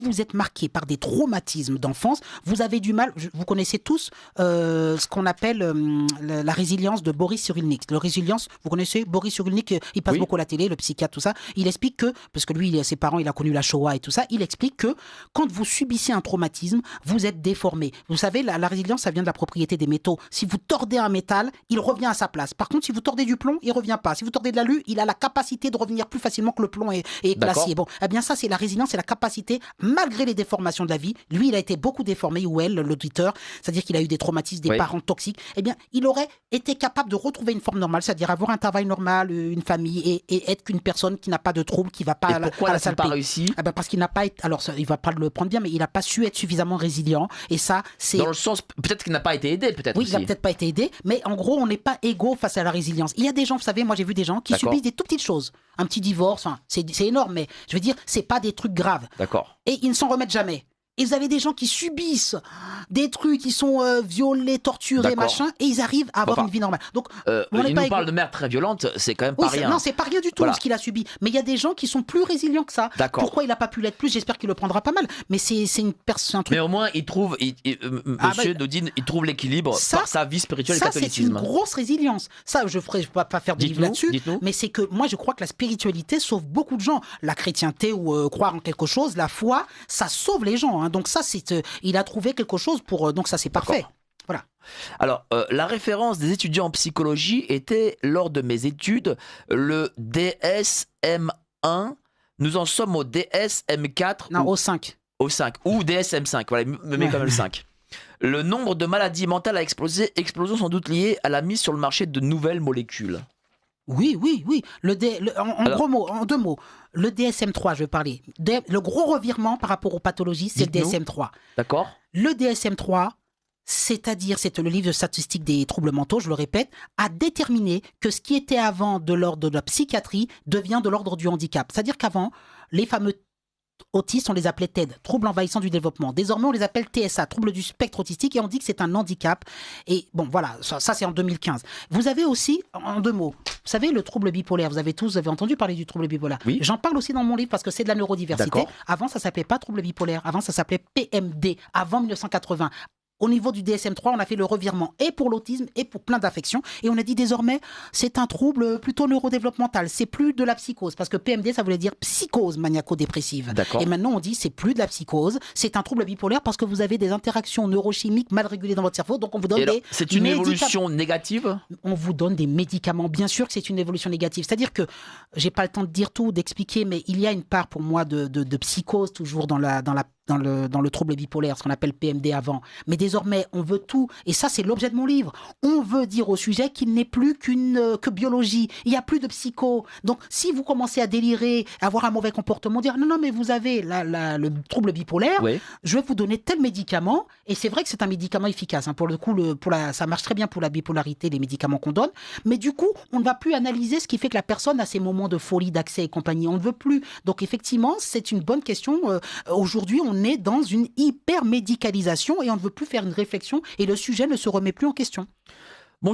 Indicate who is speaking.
Speaker 1: vous êtes marqué par des traumatismes d'enfance, vous avez du mal, vous connaissez tous ce qu'on appelle la résilience de Boris Cyrulnik. La résilience, vous connaissez Boris Cyrulnik, il passe beaucoup à la télé, le psychiatre, tout ça. Il explique que, parce que lui, ses parents, il a connu la Shoah et tout ça, il explique que quand vous subissez un traumatisme, vous êtes déformé. Vous savez, la résilience, ça vient de la propriété des métaux. Si vous tordez un métal, il revient à sa place. Par contre, si vous tordez du plomb, il revient pas. Si vous tordez de l'alu, il a la capacité de revenir plus facilement que le plomb et l'acier. Bon, eh bien ça, c'est la résilience, c'est la capacité, malgré les déformations de la vie. Lui, il a été beaucoup déformé, ou elle, l'auditeur, c'est-à-dire qu'il a eu des traumatismes, des parents toxiques. Eh bien, il aurait été capable de retrouver une forme normale, c'est-à-dire avoir un travail normal, une famille, et être qu'une personne qui n'a pas de trouble, qui va pas à la salle.
Speaker 2: Pourquoi pas réussi?
Speaker 1: Eh ben parce qu'il n'a pas été, alors ça, il va pas le prendre bien, mais il n'a pas su être suffisamment résilient. Et ça, c'est
Speaker 2: dans le sens, peut-être qu'il n'a pas été aidé, peut-être.
Speaker 1: Oui,
Speaker 2: aussi.
Speaker 1: il n'a peut-être pas été aidé, mais en gros, on n'est pas égaux face à la résilience. Il y a des gens, vous savez, moi j'ai vu des gens qui subissent des tout petites choses, un petit divorce, enfin, c'est énorme, mais je veux dire, c'est pas des trucs graves.
Speaker 2: D'accord.
Speaker 1: Et ils ne s'en remettent jamais. Et vous avez des gens qui subissent des trucs, qui sont violés, torturés, machin, et ils arrivent à avoir une vie normale. Donc,
Speaker 2: il nous parle de mère très violente, c'est quand même pas rien.
Speaker 1: Non, c'est pas rien du tout ce qu'il a subi. Mais il y a des gens qui sont plus résilients que ça. Pourquoi il n'a pas pu l'être plus? J'espère qu'il le prendra pas mal. Mais c'est un truc.
Speaker 2: Mais au moins, il trouve, Monsieur Dodine, il trouve l'équilibre par sa vie spirituelle et le catholicisme.
Speaker 1: Ça, c'est une grosse résilience. Ça, je ne vais pas faire de livre là-dessus. Mais c'est que moi, je crois que la spiritualité sauve beaucoup de gens. La chrétienté ou croire en quelque chose, la foi, ça sauve les gens. Hein. Donc ça, il a trouvé quelque chose pour... donc ça, c'est parfait. Voilà.
Speaker 2: Alors, la référence des étudiants en psychologie était, lors de mes études, le DSM-1. Nous en sommes au DSM-4.
Speaker 1: Non, au 5.
Speaker 2: Au 5. Ou DSM-5. Voilà, me met quand même le 5. Le nombre de maladies mentales a explosé, explosion sans doute liée à la mise sur le marché de nouvelles molécules.
Speaker 1: Oui. En deux mots, le DSM-3, je vais parler. Le gros revirement par rapport aux pathologies, c'est le DSM-3.
Speaker 2: D'accord.
Speaker 1: Le DSM-3, c'est-à-dire, c'est le livre de statistiques des troubles mentaux, je le répète, a déterminé que ce qui était avant de l'ordre de la psychiatrie devient de l'ordre du handicap. C'est-à-dire qu'avant, les fameux autistes, on les appelait TED, troubles envahissants du développement. Désormais, on les appelle TSA, troubles du spectre autistique, et on dit que c'est un handicap. Et bon, voilà, ça c'est en 2015. Vous avez aussi, en deux mots, vous savez, le trouble bipolaire. Vous avez entendu parler du trouble bipolaire.
Speaker 2: Oui.
Speaker 1: J'en parle aussi dans mon livre parce que c'est de la neurodiversité. Avant, ça s'appelait pas trouble bipolaire. Avant, ça s'appelait PMD, avant 1980. Au niveau du DSM-3, on a fait le revirement et pour l'autisme et pour plein d'affections. Et on a dit désormais, c'est un trouble plutôt neurodéveloppemental. C'est plus de la psychose. Parce que PMD, ça voulait dire psychose maniaco-dépressive. Et maintenant, on dit, c'est plus de la psychose. C'est un trouble bipolaire parce que vous avez des interactions neurochimiques mal régulées dans votre cerveau. Donc, on vous donne des
Speaker 2: c'est une évolution négative?
Speaker 1: On vous donne des médicaments. Bien sûr que c'est une évolution négative. C'est-à-dire que, j'ai pas le temps de dire tout, d'expliquer, mais il y a une part pour moi de psychose toujours dans le trouble bipolaire, ce qu'on appelle PMD avant. Mais désormais, on veut tout. Et ça, c'est l'objet de mon livre. On veut dire au sujet qu'il n'est plus que biologie. Il n'y a plus de psycho. Donc, si vous commencez à délirer, à avoir un mauvais comportement, dire non, mais vous avez le trouble bipolaire, je vais vous donner tel médicament. Et c'est vrai que c'est un médicament efficace. Hein. Pour le coup, ça marche très bien pour la bipolarité, les médicaments qu'on donne. Mais du coup, on ne va plus analyser ce qui fait que la personne a ces moments de folie, d'accès et compagnie. On ne veut plus. Donc, effectivement, c'est une bonne question. Aujourd'hui, on est dans une hyper-médicalisation et on ne veut plus faire une réflexion et le sujet ne se remet plus en question.
Speaker 2: Bon.